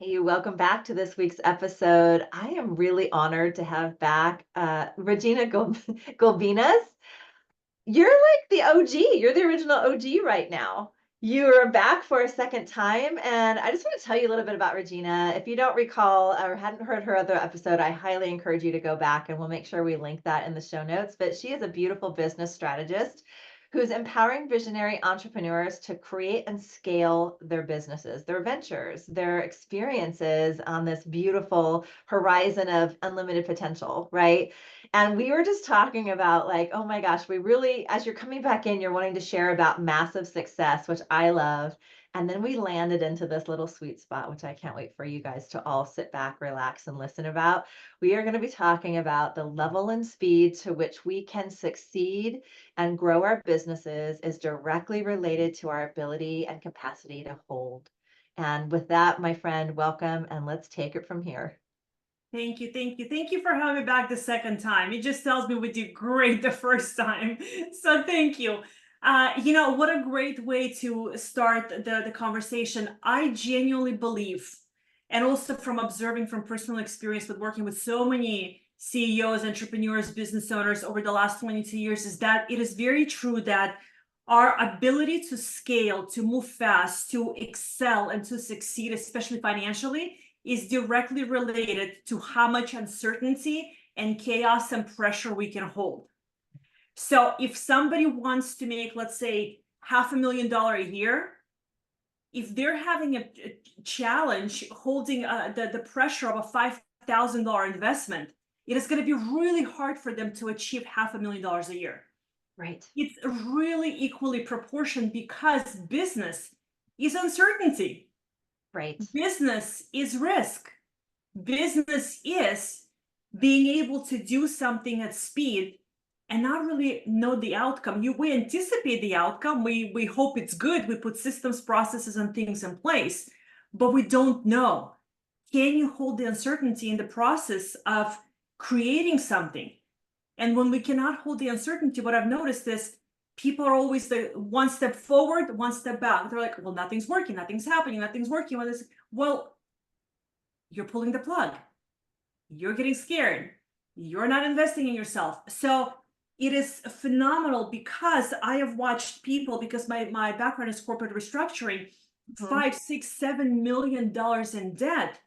Hey, welcome back to this week's episode. I am really honored to have back Regina Gulbinas. You're like the OG. You're the original OG right now. You are back for a second time, and I just want to tell you a little bit about Regina. If you don't recall or hadn't heard her other episode, I highly encourage you to go back, and we'll make sure we link that in the show notes. But she is a beautiful business strategist who's empowering visionary entrepreneurs to create and scale their businesses, their ventures, their experiences on this beautiful horizon of unlimited potential, right? And we were just talking about like, oh my gosh, we really, as you're coming back in, you're wanting to share about massive success, which I love. And then we landed into this little sweet spot, which I can't wait for you guys to all sit back, relax, and listen about. We are going to be talking about the level and speed to which we can succeed and grow our businesses is directly related to our ability and capacity to hold. And with that, my friend, welcome, and let's take it from here. Thank you, thank you, thank you for having me back the second time. It just tells me we did great the first time. So thank you. What a great way to start the conversation. I genuinely believe, and also from observing from personal experience with working with so many CEOs, entrepreneurs, business owners over the last 22 years, is that it is very true that our ability to scale, to move fast, to excel, and to succeed, especially financially, is directly related to how much uncertainty and chaos and pressure we can hold. So if somebody wants to make, let's say, $500,000 a year, if they're having a challenge holding the pressure of a $5,000 investment, it is going to be really hard for them to achieve $500,000 a year. Right. It's really equally proportioned because business is uncertainty. Right. Business is risk. Business is being able to do something at speed and not really know the outcome. We anticipate the outcome. We hope it's good. We put systems, processes, and things in place, but we don't know. Can you hold the uncertainty in the process of creating something? And when we cannot hold the uncertainty, what I've noticed is people are always the one step forward, one step back. They're like, well, nothing's working, nothing's happening, nothing's working. Well, you're pulling the plug. You're getting scared. You're not investing in yourself. So it is phenomenal because I have watched people, because my background is corporate restructuring, Mhm. 5, 6, $7 million in debt.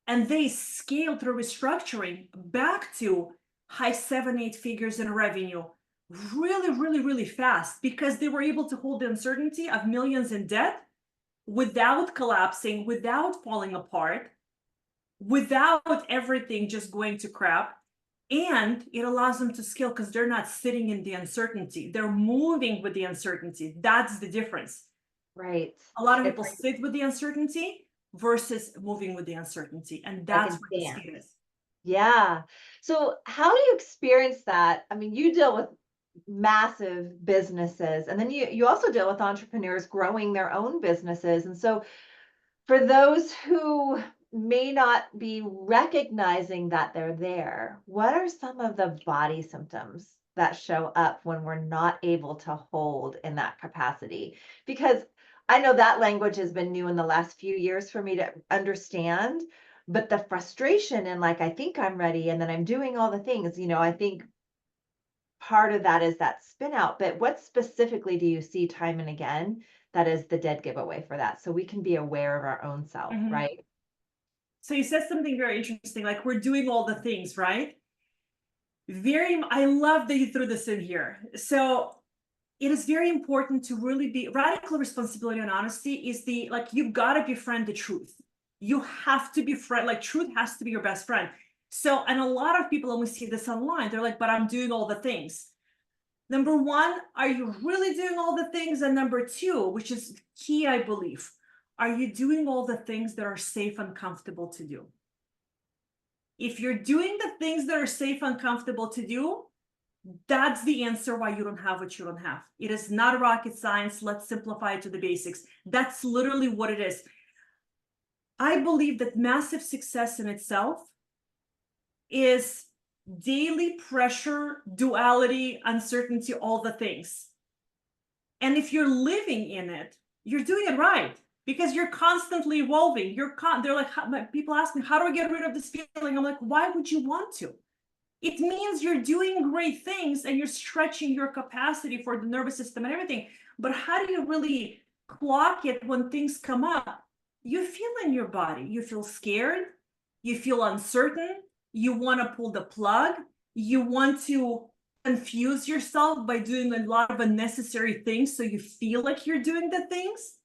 And they scale through restructuring back to high 7, 8 figures in revenue really, really, really fast because they were able to hold the uncertainty of millions in debt without collapsing, without falling apart, without everything just going to crap. And it allows them to scale because they're not sitting in the uncertainty. They're moving with the uncertainty. That's the difference. Right. A lot of It's people like sit with the uncertainty versus moving with the uncertainty. And like that's a where the dance. speed is. Yeah. So how do you experience that? I mean, you deal with massive businesses, and then you also deal with entrepreneurs growing their own businesses. And so for those who may not be recognizing that they're there, what are some of the body symptoms that show up when we're not able to hold in that capacity? Because I know that language has been new in the last few years for me to understand, but the frustration and like, I think I'm ready and then I'm doing all the things, I think part of that is that spin out. But what specifically do you see time and again that is the dead giveaway for that? So we can be aware of our own self, Mhm. right? So you said something very interesting, like we're doing all the things, right? I love that you threw this in here. So it is very important to really be radical responsibility and honesty is like, you've got to befriend the truth. You have to befriend, like truth has to be your best friend. So, and a lot of people, when we see this online, they're like, but I'm doing all the things. Number one, are you really doing all the things? And number two, which is key, I believe, are you doing all the things that are safe and comfortable to do? If you're doing the things that are safe and comfortable to do, that's the answer why you don't have what you don't have. It is not rocket science. Let's simplify it to the basics. That's literally what it is. I believe that massive success in itself is daily pressure, duality, uncertainty, all the things. And if you're living in it, you're doing it right because you're constantly evolving. They're like, people ask me, how do I get rid of this feeling? I'm like, why would you want to? It means you're doing great things and you're stretching your capacity for the nervous system and everything. But how do you really clock it when things come up? You feel in your body, you feel scared, you feel uncertain, you want to pull the plug, you want to confuse yourself by doing a lot of unnecessary things so you feel like you're doing the things,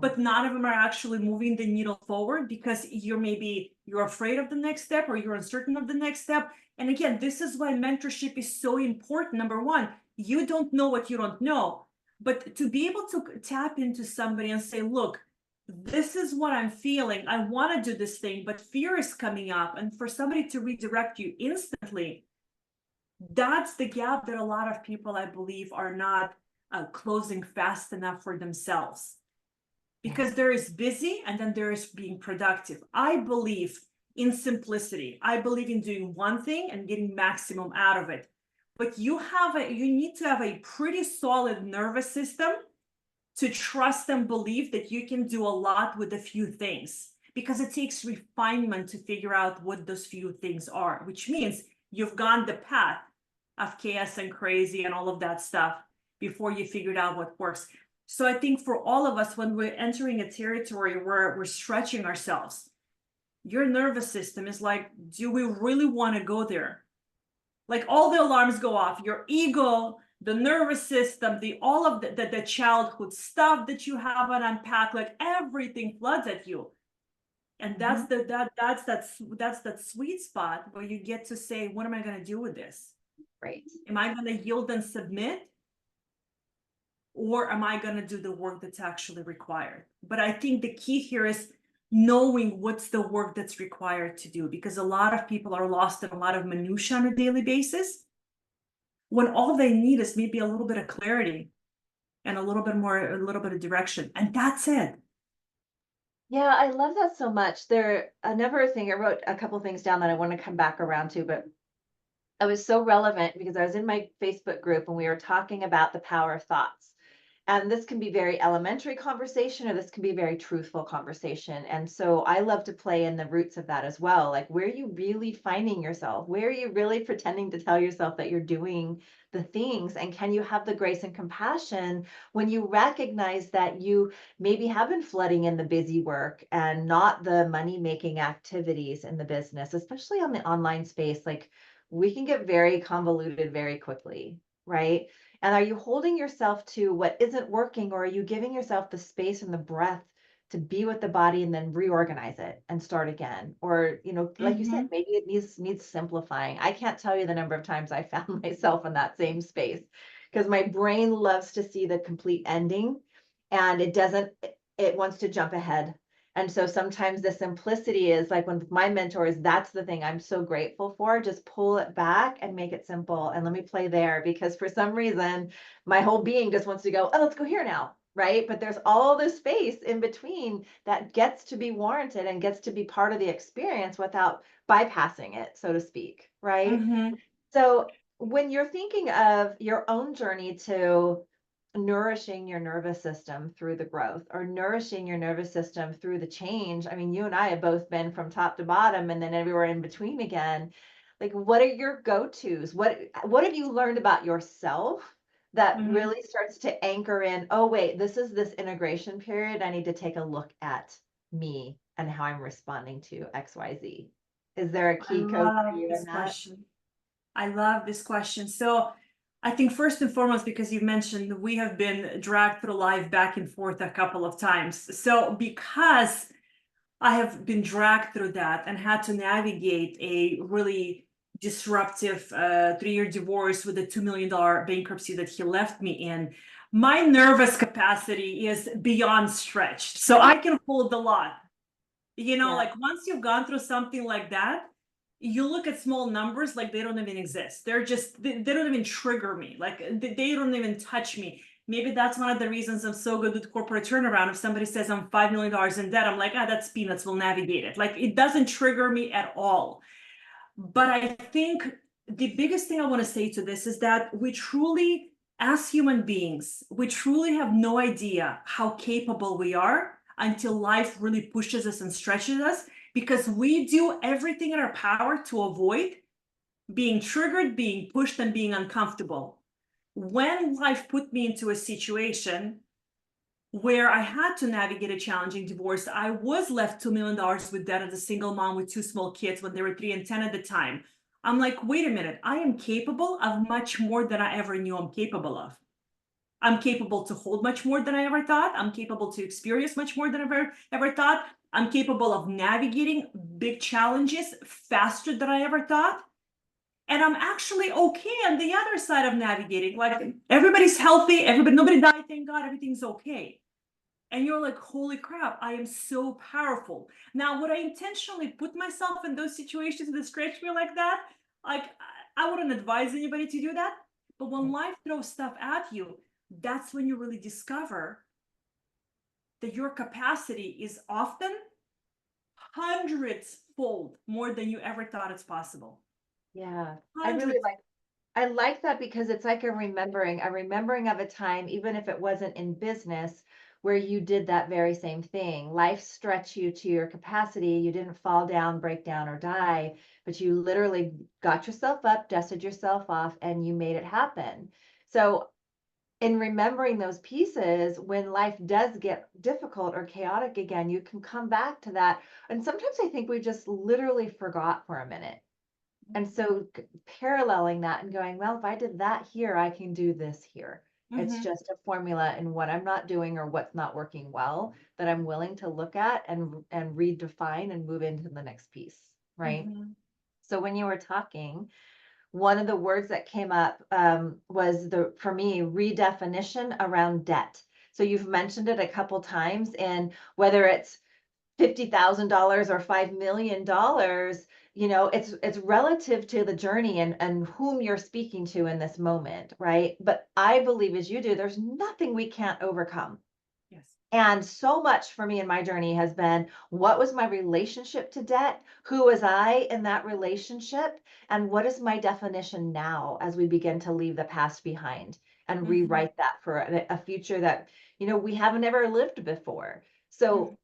but none of them are actually moving the needle forward because you're afraid of the next step or you're uncertain of the next step. And again, this is why mentorship is so important. Number one, you don't know what you don't know, but to be able to tap into somebody and say, look, this is what I'm feeling. I want to do this thing, but fear is coming up. And for somebody to redirect you instantly, that's the gap that a lot of people, I believe, are not closing fast enough for themselves. Because there is busy and then there is being productive. I believe in simplicity. I believe in doing one thing and getting maximum out of it. But you need to have a pretty solid nervous system to trust and believe that you can do a lot with a few things, because it takes refinement to figure out what those few things are, which means you've gone the path of chaos and crazy and all of that stuff before you figured out what works. So I think for all of us, when we're entering a territory where we're stretching ourselves, your nervous system is like, do we really want to go there? Like all the alarms go off, your ego, the nervous system, all of the childhood stuff that you haven't unpacked, like everything floods at you. And that's that sweet spot where you get to say, what am I going to do with this? Right. Am I going to yield and submit? Or am I going to do the work that's actually required? But I think the key here is knowing what's the work that's required to do, because a lot of people are lost in a lot of minutia on a daily basis, when all they need is maybe a little bit of clarity and a little bit of direction, and that's it. Yeah, I love that so much. Another thing, I wrote a couple things down that I want to come back around to, but it was so relevant because I was in my Facebook group and we were talking about the power of thoughts. And this can be very elementary conversation, or this can be very truthful conversation. And so I love to play in the roots of that as well. Like, where are you really finding yourself? Where are you really pretending to tell yourself that you're doing the things? And can you have the grace and compassion when you recognize that you maybe have been flooding in the busy work and not the money-making activities in the business, especially on the online space? Like, we can get very convoluted very quickly, right? And are you holding yourself to what isn't working, or are you giving yourself the space and the breath to be with the body and then reorganize it and start again? Or, like you said, maybe it needs simplifying. I can't tell you the number of times I found myself in that same space, because my brain loves to see the complete ending and it wants to jump ahead. And so sometimes the simplicity is like, when my mentors, that's the thing I'm so grateful for. Just pull it back and make it simple. And let me play there, because for some reason, my whole being just wants to go, oh, let's go here now. Right. But there's all this space in between that gets to be warranted and gets to be part of the experience without bypassing it, so to speak. Right. So when you're thinking of your own journey to nourishing your nervous system through the growth, or nourishing your nervous system through the change, I mean, you and I have both been from top to bottom and then everywhere in between again. Like, what are your go-tos? What have you learned about yourself that really starts to anchor in, oh, wait, this integration period. I need to take a look at me and how I'm responding to XYZ. Is there a key code for you in that? I love this question. So I think first and foremost, because you mentioned we have been dragged through life back and forth a couple of times. So because I have been dragged through that and had to navigate a really disruptive 3-year divorce with a $2 million bankruptcy that he left me in, my nervous capacity is beyond stretched. So I can hold a lot. Like once you've gone through something like that, you look at small numbers like they don't even exist. They don't even trigger me. Like they don't even touch me. Maybe that's one of the reasons I'm so good with corporate turnaround. If somebody says I'm $5 million in debt, I'm like, that's peanuts, we'll navigate it. Like it doesn't trigger me at all. But I think the biggest thing I want to say to this is that we truly, as human beings, we truly have no idea how capable we are until life really pushes us and stretches us, because we do everything in our power to avoid being triggered, being pushed, and being uncomfortable. When life put me into a situation where I had to navigate a challenging divorce, I was left $2 million with debt as a single mom with two small kids when they were 3 and 10 at the time. I'm like, wait a minute, I am capable of much more than I ever knew I'm capable of. I'm capable to hold much more than I ever thought. I'm capable to experience much more than I ever thought. I'm capable of navigating big challenges faster than I ever thought. And I'm actually okay on the other side of navigating. Like, everybody's healthy, nobody died, thank God, everything's okay. And you're like, holy crap, I am so powerful. Now, would I intentionally put myself in those situations that stretch me like that? Like, I wouldn't advise anybody to do that. But when life throws stuff at you, that's when you really discover that your capacity is often hundreds fold more than you ever thought it's possible. Yeah. I really Hundreds. like I like that because it's like a remembering of a time, even if it wasn't in business, where you did that very same thing. Life stretched you to your capacity. You didn't fall down, break down, or die, but you literally got yourself up, dusted yourself off, and you made it happen. So, in remembering those pieces, when life does get difficult or chaotic again, you can come back to that. And sometimes I think we just literally forgot for a minute. And so paralleling that and going, well, if I did that here, I can do this here. It's Mm-hmm, just a formula in what I'm not doing or what's not working well that I'm willing to look at and redefine and move into the next piece, right? mm-hmm. So when you were talking, one of the words that came up was for me, redefinition around debt. So you've mentioned it a couple times, and whether it's $50,000 or $5 million, it's relative to the journey and whom you're speaking to in this moment, right? But I believe, as you do, there's nothing we can't overcome. Yes. And so much for me in my journey has been, what was my relationship to debt? Who was I in that relationship? And what is my definition now as we begin to leave the past behind and Mm-hmm, rewrite that for a future that, we haven't ever lived before? mm-hmm, So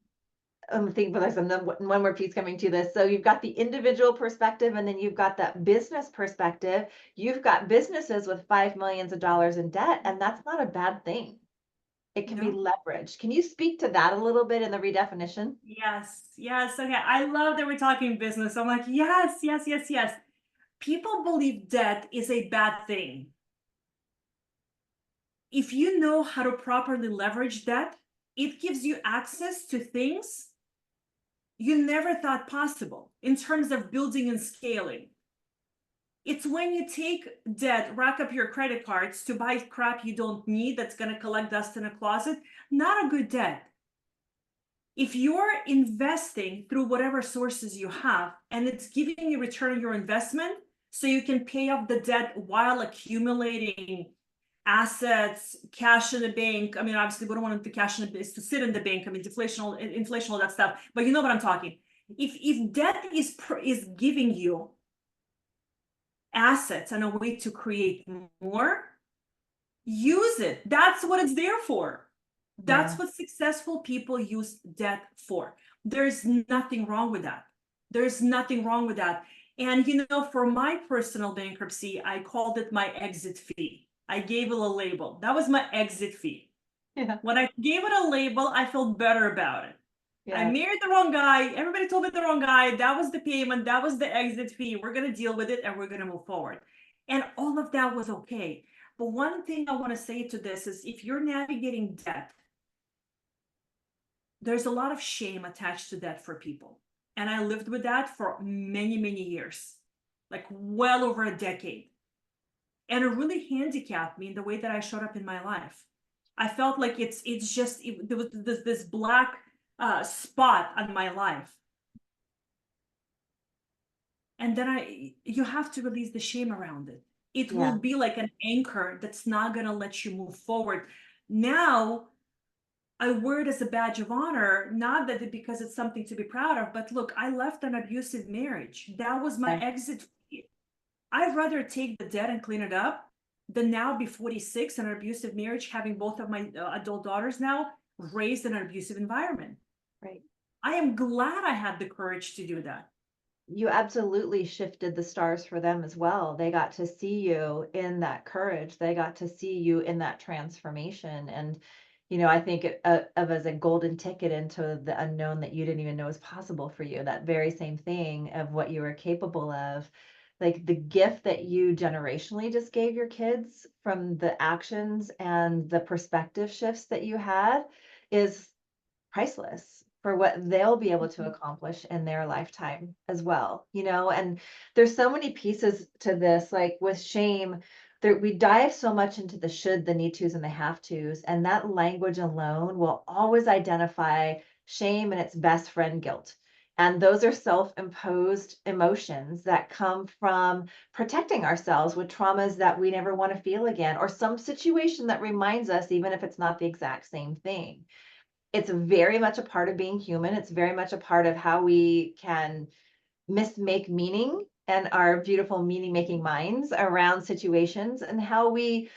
I'm thinking for this, and then one more piece coming to this. So you've got the individual perspective, and then you've got that business perspective. You've got businesses with $5 million in debt, and that's not a bad thing. It can be no. leveraged. Can you speak to that a little bit in the redefinition? Yes, yes. Okay. I love that we're talking business. I'm like, yes, yes, yes, yes. People believe debt is a bad thing. If you know how to properly leverage debt, it gives you access to things you never thought possible in terms of building and scaling. It's when you take debt, rack up your credit cards to buy crap you don't need that's going to collect dust in a closet, not a good debt. If you're investing through whatever sources you have and it's giving you return on your investment so you can pay off the debt while accumulating assets, cash in the bank. I mean, obviously, we don't want the cash in the is to sit in the bank. I mean, inflation, all that stuff. But you know what I'm talking. If debt is giving you assets and a way to create more, use it. That's what it's there for. Yeah. That's what successful people use debt for. There's nothing wrong with that. There's nothing wrong with that. And for my personal bankruptcy, I called it my exit fee. I gave it a label. That was my exit fee. Yeah. When I gave it a label, I felt better about it. I Yeah. married the wrong guy. Everybody told me the wrong guy. That was the payment. That was the exit fee. We're going to deal with it and we're going to move forward. And all of that was okay. But one thing I want to say to this is if you're navigating debt, there's a lot of shame attached to that for people. And I lived with that for many, many years, like well over a decade. And it really handicapped me in the way that I showed up in my life. I felt like there was this black spot on my life. And then you have to release the shame around it. It will Yeah. be like an anchor that's not going to let you move forward. Now, I wear it as a badge of honor, not that because it's something to be proud of, but look, I left an abusive marriage. That was my Yeah. exit. I'd rather take the debt and clean it up than now be 46 in an abusive marriage, having both of my adult daughters now raised in an abusive environment. Right. I am glad I had the courage to do that. You absolutely shifted the stars for them as well. They got to see you in that courage. They got to see you in that transformation. And, I think of as a golden ticket into the unknown that you didn't even know was possible for you. That very same thing of what you were capable of. Like the gift that you generationally just gave your kids from the actions and the perspective shifts that you had is priceless for what they'll be able to Mhm. accomplish in their lifetime as well, and there's so many pieces to this, like with shame, there we dive so much into the should, the need tos, and the have tos, and that language alone will always identify shame and its best friend, guilt. And those are self-imposed emotions that come from protecting ourselves with traumas that we never want to feel again, or some situation that reminds us, even if it's not the exact same thing. It's very much a part of being human. It's very much a part of how we can mismake meaning and our beautiful meaning making minds around situations, and how we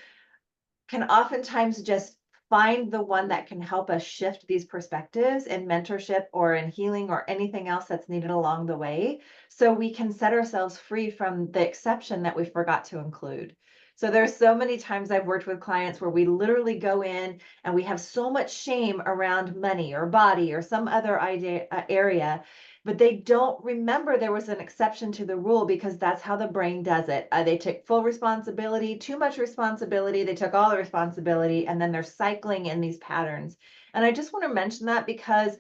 can oftentimes just find the one that can help us shift these perspectives in mentorship or in healing or anything else that's needed along the way, so we can set ourselves free from the exception that we forgot to include. So there's so many times I've worked with clients where we literally go in and we have so much shame around money or body or some other idea, area, but they don't remember there was an exception to the rule, because that's how the brain does it. They took full responsibility, too much responsibility, they took all the responsibility, and then they're cycling in these patterns. And I just want to mention that because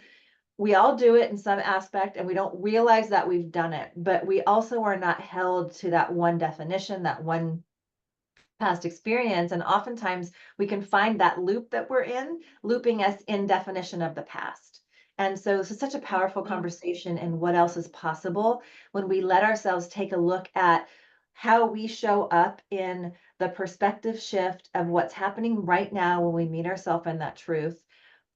we all do it in some aspect and we don't realize that we've done it, but we also are not held to that one definition, that one past experience. And oftentimes we can find that loop that we're in, looping us in definition of the past. And so this is such a powerful Mhm. conversation and what else is possible when we let ourselves take a look at how we show up in the perspective shift of what's happening right now when we meet ourselves in that truth,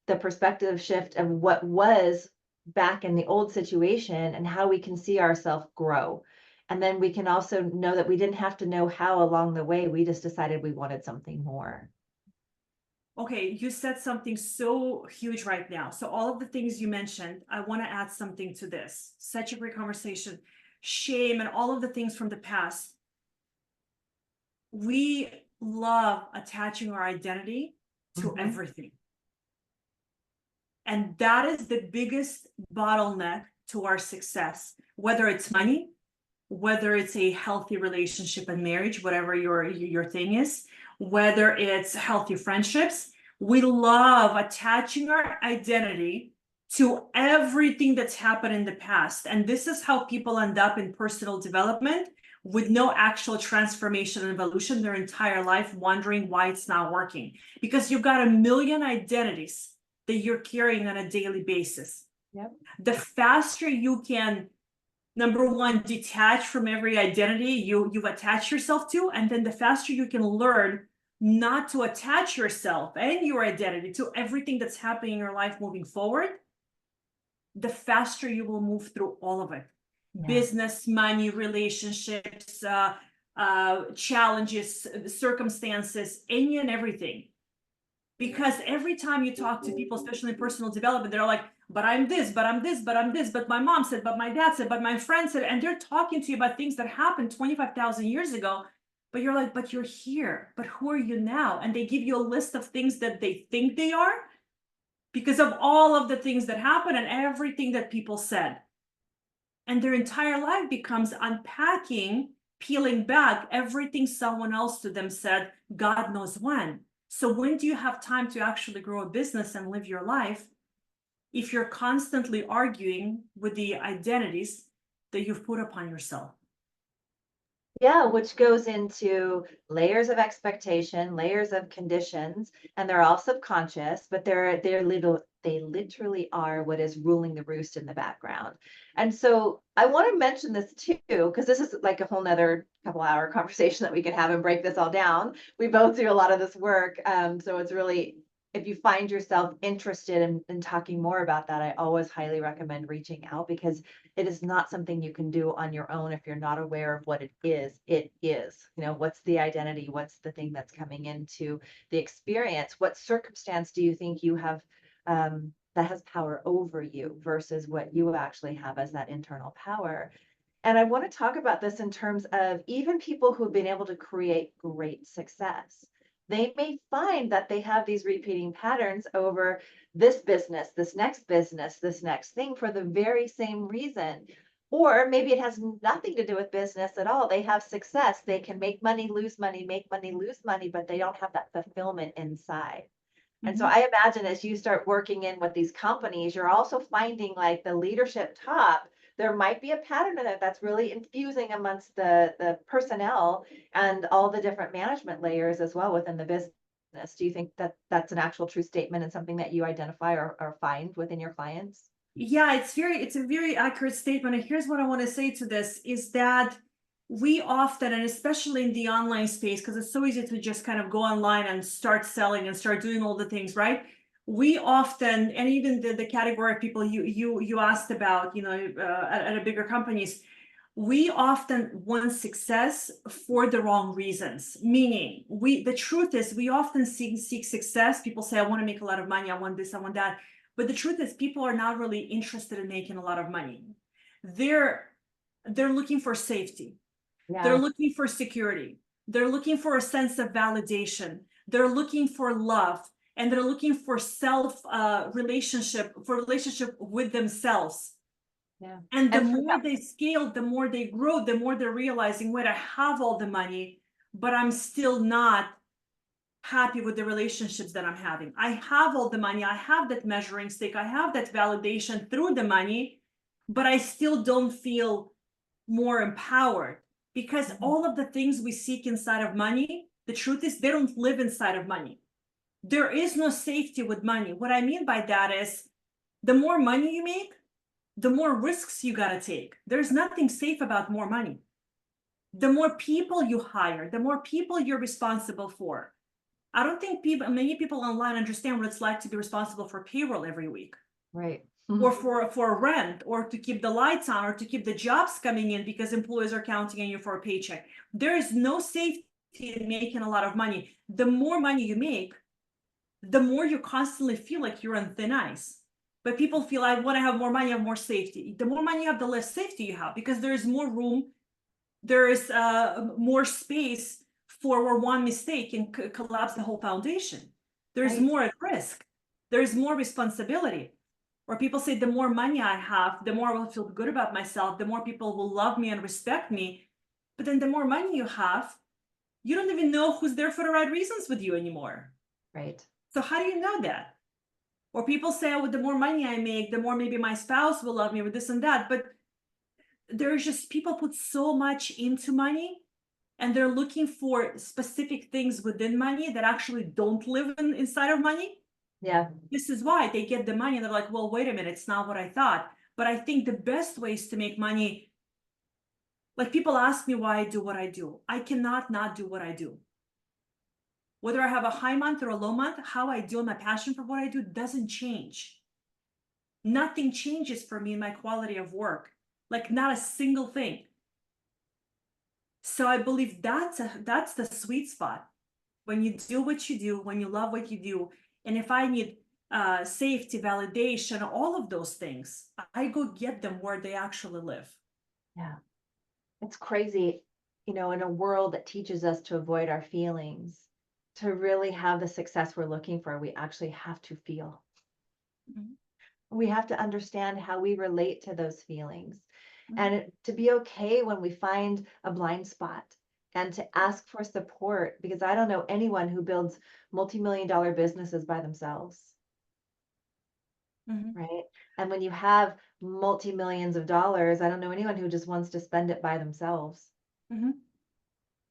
the perspective shift of what was back in the old situation, and how we can see ourselves grow. And then we can also know that we didn't have to know how along the way. We just decided we wanted something more. Okay, you said something so huge right now. So, all of the things you mentioned, I want to add something to this. Such a great conversation. Shame and all of the things from the past. We love attaching our identity to Mhm. everything. And that is the biggest bottleneck to our success, whether it's money, whether it's a healthy relationship and marriage, whatever your thing is, whether it's healthy friendships. We love attaching our identity to everything that's happened in the past. And this is how people end up in personal development with no actual transformation and evolution their entire life, wondering why it's not working. Because you've got a million identities that you're carrying on a daily basis. Yep. The faster you can, number one, detach from every identity you've attached yourself to, and then the faster you can learn not to attach yourself and your identity to everything that's happening in your life moving forward, the faster you will move through all of it. Yeah. Business, money, relationships, challenges, circumstances, any and everything. Because every time you talk to people, especially in personal development, they're like, but I'm this, but I'm this, but I'm this, but my mom said, but my dad said, but my friend said, and they're talking to you about things that happened 25,000 years ago. But you're like, but you're here, but who are you now? And they give you a list of things that they think they are because of all of the things that happened and everything that people said. And their entire life becomes unpacking, peeling back everything someone else to them said, God knows when. So when do you have time to actually grow a business and live your life if you're constantly arguing with the identities that you've put upon yourself? Yeah, which goes into layers of expectation, layers of conditions, and they're all subconscious, but they literally are what is ruling the roost in the background. And so I want to mention this too, because this is like a whole nother couple hour conversation that we can have and break this all down. We both do a lot of this work. So it's really, if you find yourself interested in talking more about that, I always highly recommend reaching out, because it is not something you can do on your own if you're not aware of what it is. It is, what's the identity? What's the thing that's coming into the experience? What circumstance do you think you have that has power over you versus what you actually have as that internal power. And I want to talk about this in terms of even people who've been able to create great success. They may find that they have these repeating patterns over this business, this next thing for the very same reason. Or maybe it has nothing to do with business at all. They have success. They can make money, lose money, make money, lose money, but they don't have that fulfillment inside. And so Mhm. I imagine as you start working in with these companies, you're also finding like the leadership top, there might be a pattern in it that's really infusing amongst the personnel and all the different management layers as well within the business. Do you think that that's an actual true statement and something that you identify or find within your clients? Yeah, it's a very accurate statement. And here's what I want to say to this is that we often, and especially in the online space, because it's so easy to just kind of go online and start selling and start doing all the things, right? We often, and even the category of people you asked about, at a bigger companies, we often want success for the wrong reasons. Meaning, the truth is we often seek success. People say, I want to make a lot of money, I want this, I want that. But the truth is people are not really interested in making a lot of money. They're looking for safety. They're Yeah, looking for security. They're looking for a sense of validation. They're looking for love, and they're looking for relationship with themselves. yeah. And the And for more they scale, the more they grow, the more they're realizing, wait, I have all the money, but I'm still not happy with the relationships that I'm having. I have all the money, I have that measuring stick, I have that validation through the money, but I still don't feel more empowered because Mhm. all of the things we seek inside of money, the truth is they don't live inside of money. There is no safety with money. What I mean by that is the more money you make, the more risks you got to take. There's nothing safe about more money. The more people you hire, the more people you're responsible for. I don't think many people online understand what it's like to be responsible for payroll every week, Right. or Mhm. for rent, or to keep the lights on, or to keep the jobs coming in because employees are counting on you for a paycheck. There is no safety in making a lot of money. The more money you make, the more you constantly feel like you're on thin ice. But people feel I want to have more money, I have more safety. The more money you have, the less safety you have because there is more room, there is more space for where one mistake can collapse the whole foundation. There's Right. more at risk. There's more responsibility. Or people say the more money I have, the more I will feel good about myself, the more people will love me and respect me. But then the more money you have, you don't even know who's there for the right reasons with you anymore. Right. So how do you know that? Or people say, oh, with the more money I make, the more maybe my spouse will love me with this and that. But there's just people put so much into money and they're looking for specific things within money that actually don't live inside of money. Yeah. This is why they get the money and they're like, well, wait a minute, it's not what I thought. But I think the best ways to make money, like people ask me why I do what I do. I cannot not do what I do. Whether I have a high month or a low month, how I do and my passion for what I do doesn't change. Nothing changes for me in my quality of work, like not a single thing. So I believe that's the sweet spot. When you do what you do, when you love what you do, and if I need safety, validation, all of those things, I go get them where they actually live. Yeah. It's crazy, in a world that teaches us to avoid our feelings, to really have the success we're looking for, we actually have to feel. Mhm. We have to understand how we relate to those feelings Mhm. and to be okay when we find a blind spot and to ask for support because I don't know anyone who builds multi-million dollar businesses by themselves, Mhm. right? And when you have multi-millions of dollars, I don't know anyone who just wants to spend it by themselves. Mhm.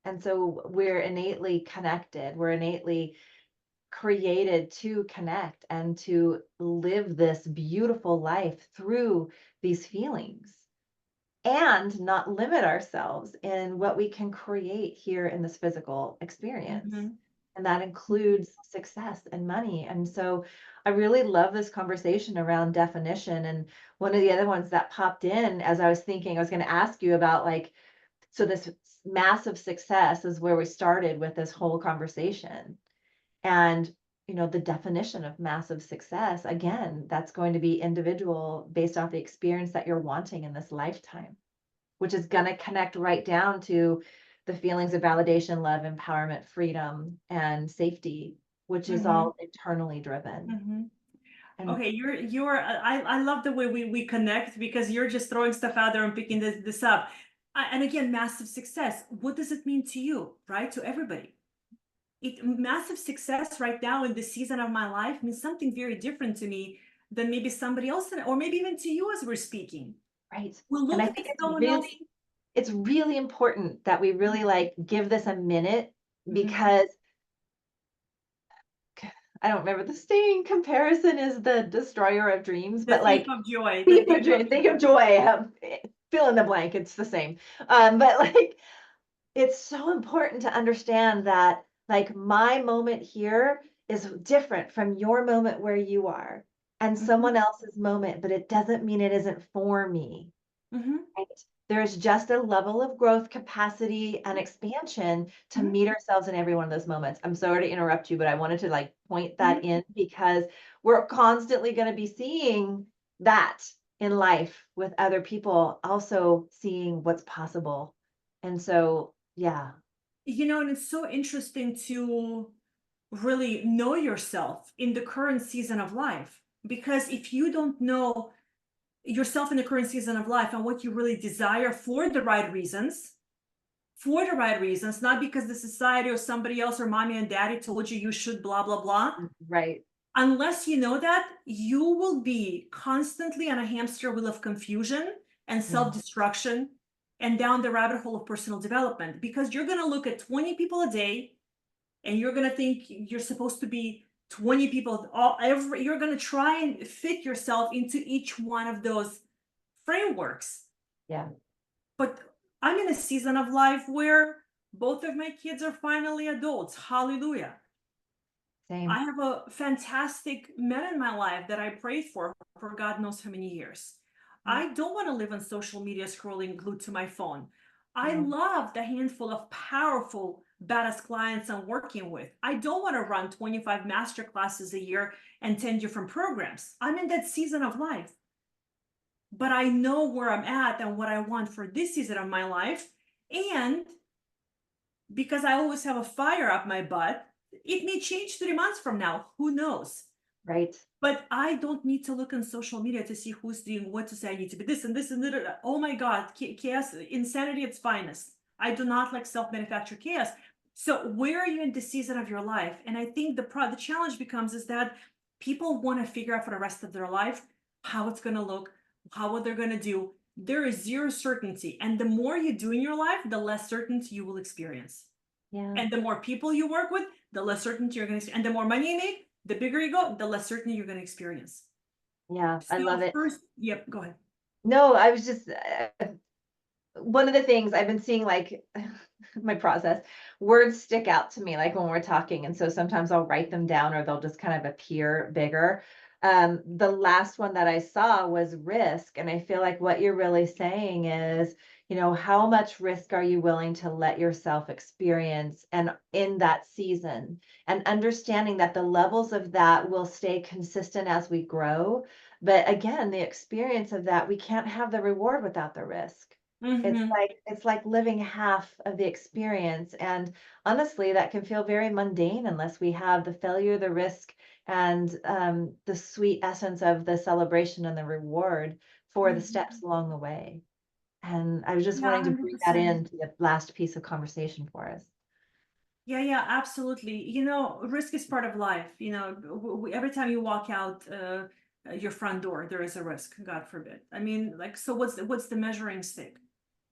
And so we're innately connected. We're innately created to connect and to live this beautiful life through these feelings and not limit ourselves in what we can create here in this physical experience. Mhm. And that includes success and money. And so I really love this conversation around definition. And one of the other ones that popped in as I was thinking, I was going to ask you about like, so this massive success is where we started with this whole conversation. And the definition of massive success, again, that's going to be individual based off the experience that you're wanting in this lifetime, which is going to connect right down to the feelings of validation, love, empowerment, freedom, and safety, which is Mhm, all internally driven. mhm. And Okay, I love the way we connect, because you're just throwing stuff out there and picking this up. And again, massive success. What does it mean to you, right? To everybody. Massive success right now in this season of my life means something very different to me than maybe somebody else, or maybe even to you as we're speaking. right. We'll And look I at think someone else. it's really important that we really like give this a minute, Mhm. because I don't remember the saying, comparison is the destroyer of dreams, The but thief like of joy, the think thief of of joy, think joy. of joy, fill in the blank, it's the same. But like it's so important to understand that like my moment here is different from your moment where you are and Mhm, someone else's moment, but it doesn't mean it isn't for me. mhm, Right? There's just a level of growth, capacity, and expansion to mhm, meet ourselves in every one of those moments. I'm sorry to interrupt you, but I wanted to like point mhm. that in because we're constantly going to be seeing that in life with other people, also seeing what's possible. And so, yeah, And it's so interesting to really know yourself in the current season of life. Because if you don't know yourself in the current season of life and what you really desire for the right reasons, not because the society or somebody else or mommy and daddy told you should, blah, blah, blah. right. Unless you know that, you will be constantly on a hamster wheel of confusion and Yeah. self-destruction and down the rabbit hole of personal development, because you're going to look at 20 people a day and you're going to think you're supposed to be 20 people you're going to try and fit yourself into each one of those frameworks. Yeah. But I'm in a season of life where both of my kids are finally adults. Hallelujah. I Same. have a fantastic man in my life that I prayed for God knows how many years. Yeah. I don't want to live on social media scrolling glued to my phone. I No. love the handful of powerful, badass clients I'm working with. I don't want to run 25 master classes a year and 10 different programs. I'm in that season of life. But I know where I'm at and what I want for this season of my life. And because I always have a fire up my butt, it may change 3 months from now. Who knows? Right. But I don't need to look on social media to see who's doing what, to say I need to be this and this and that. Oh my God, chaos, insanity at its finest. I do not like self-manufactured chaos. So where are you in the season of your life? And I think the challenge becomes is that people want to figure out for the rest of their life how it's going to look, how what they're going to do. There is zero certainty. And the more you do in your life, the less certainty you will experience. Yeah. And the more people you work with, the less certainty you're going to, and the more money you make, the bigger you go, the less certainty you're going to experience. Yeah. I love So it. first, yep, go ahead. No, I was just one of the things I've been seeing, like my process, words stick out to me, like when we're talking. And so sometimes I'll write them down or they'll just kind of appear bigger. The last one that I saw was risk. And I feel like what you're really saying is, how much risk are you willing to let yourself experience and in that season? And understanding that the levels of that will stay consistent as we grow. But again, the experience of that, we can't have the reward without the risk. Mm-hmm. It's like living half of the experience, and honestly, that can feel very mundane unless we have the failure, the risk, and, the sweet essence of the celebration and the reward for the Mm-hmm. steps along the way, and I was just Yeah, wanting to bring that 100%. into the last piece of conversation for us. Yeah, yeah, absolutely. Risk is part of life. Every time you walk out your front door, there is a risk, God forbid. I mean, like, so what's the measuring stick?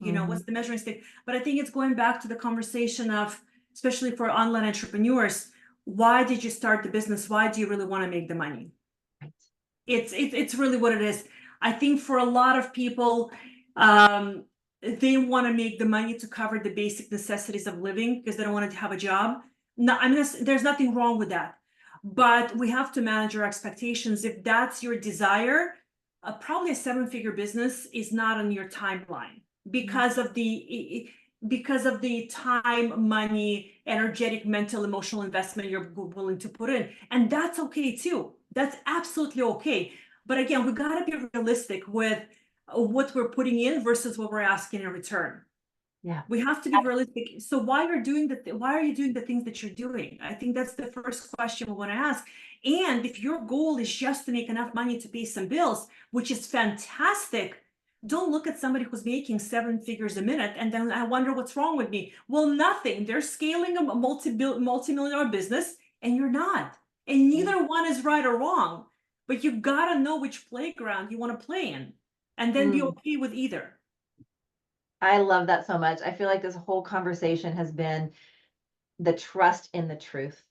Mhm. What's the measuring stick? But I think it's going back to the conversation of, especially for online entrepreneurs, why did you start the business? Why do you really want to make the money? Right. It's really what it is. I think for a lot of people, um, they want to make the money to cover the basic necessities of living because they don't want to have a job. No, I mean, there's nothing wrong with that, but we have to manage our expectations. If that's your desire, probably a seven-figure business is not on your timeline Mhm. because of because of the time, money, energetic, mental, emotional investment you're willing to put in. And that's okay too. That's absolutely okay. But again, we got to be realistic with what we're putting in versus what we're asking in return. Yeah. We have to be realistic. So why are you doing the things that you're doing? I think that's the first question we want to ask. And if your goal is just to make enough money to pay some bills, which is fantastic, don't look at somebody who's making 7 figures a minute and then I wonder what's wrong with me. Well, nothing. They're scaling a multi-million dollar business and you're not. And neither one is right or wrong. But you gotta know which playground you want to play in and then be okay with either. I love that so much. I feel like this whole conversation has been the trust in the truth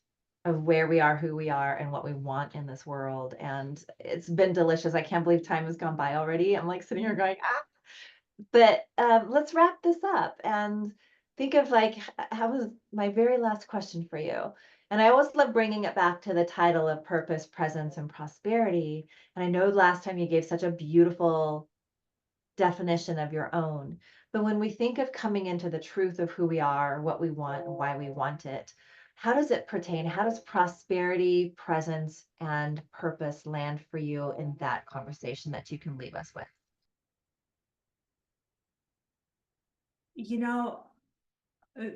of where we are, who we are, and what we want in this world. And it's been delicious. I can't believe time has gone by already. I'm like sitting here going, ah. But let's wrap this up and think of like, how was my very last question for you? And I always love bringing it back to the title of purpose, presence, and prosperity. And I know last time you gave such a beautiful definition of your own. But when we think of coming into the truth of who we are, what we want, and why we want it, how does it pertain? How does prosperity, presence, and purpose land for you in that conversation that you can leave us with? You know, uh,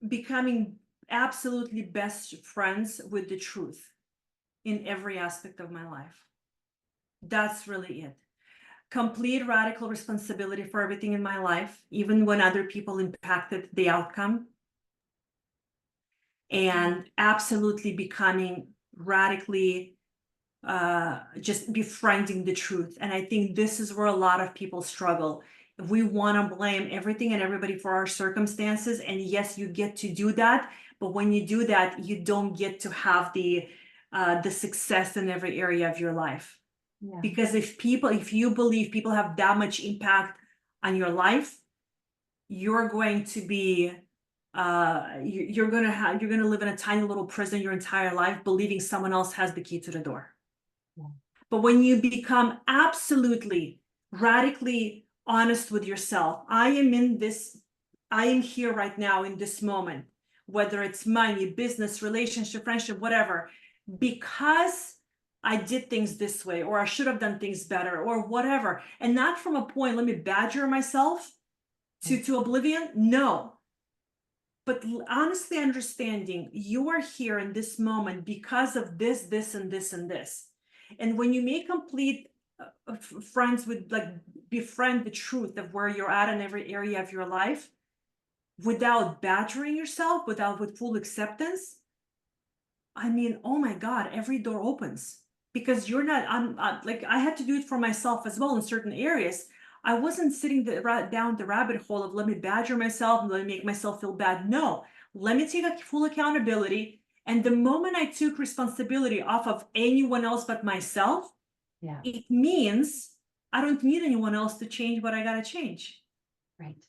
becoming absolutely best friends with the truth in every aspect of my life. That's really it. Complete radical responsibility for everything in my life, even when other people impacted the outcome, and absolutely becoming radically just befriending the truth. And I think this is where a lot of people struggle. We want to blame everything and everybody for our circumstances. And yes, you get to do that. But when you do that, you don't get to have the success in every area of your life. Yeah. Because if you believe people have that much impact on your life, you're going to be you're going to live in a tiny little prison your entire life, believing someone else has the key to the door. Yeah. But when you become absolutely radically honest with yourself, I am here right now in this moment, whether it's money, business, relationship, friendship, whatever, because I did things this way, or I should have done things better, or whatever. And not from a point, let me badger myself to oblivion. No. But honestly understanding you are here in this moment because of this, this, and this, and this. And when you make complete friends with, like, befriend the truth of where you're at in every area of your life without badgering yourself, with full acceptance, I mean, oh my God, every door opens because you're not, like, I had to do it for myself as well in certain areas. I wasn't sitting down the rabbit hole of let me badger myself and let me make myself feel bad. No, let me take a full accountability. And the moment I took responsibility off of anyone else but myself, Yeah. it means I don't need anyone else to change what I got to change. Right.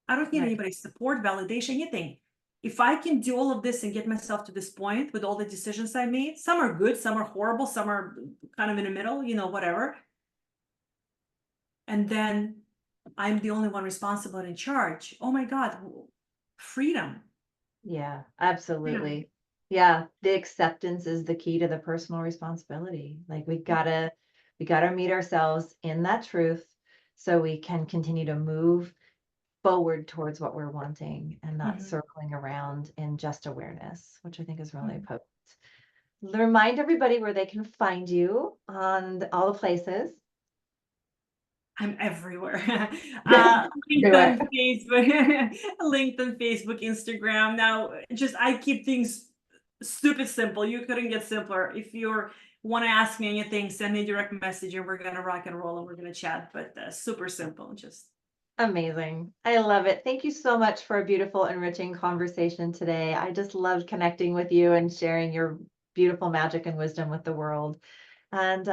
I don't need Right. anybody's support, validation, anything. If I can do all of this and get myself to this point with all the decisions I made, some are good, some are horrible, some are kind of in the middle, whatever. And then I'm the only one responsible and in charge. Oh my God, freedom. Yeah, Yeah. absolutely. Yeah, the acceptance is the key to the personal responsibility. Like we gotta meet ourselves in that truth so we can continue to move forward towards what we're wanting and not Mhm. circling around in just awareness, which I think is really Mhm. potent. Remind everybody where they can find you on all the places. I'm everywhere. Everywhere. LinkedIn, Facebook, LinkedIn, Facebook, Instagram. Now, just I keep things stupid simple. You couldn't get simpler. If you want to ask me anything, send me a direct message, and we're gonna rock and roll, and we're gonna chat. But super simple. Just Amazing. I love it. Thank you so much for a beautiful, enriching conversation today. I just loved connecting with you and sharing your beautiful magic and wisdom with the world. And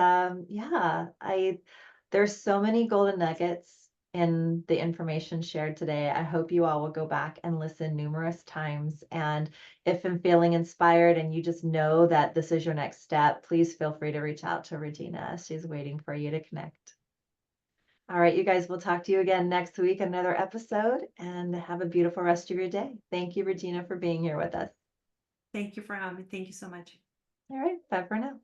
yeah, there's so many golden nuggets in the information shared today. I hope you all will go back and listen numerous times. And if I'm feeling inspired and you just know that this is your next step, please feel free to reach out to Regina. She's waiting for you to connect. All right, you guys, we'll talk to you again next week, another episode, and have a beautiful rest of your day. Thank you, Regina, for being here with us. Thank you for having me. Thank you so much. All right, bye for now.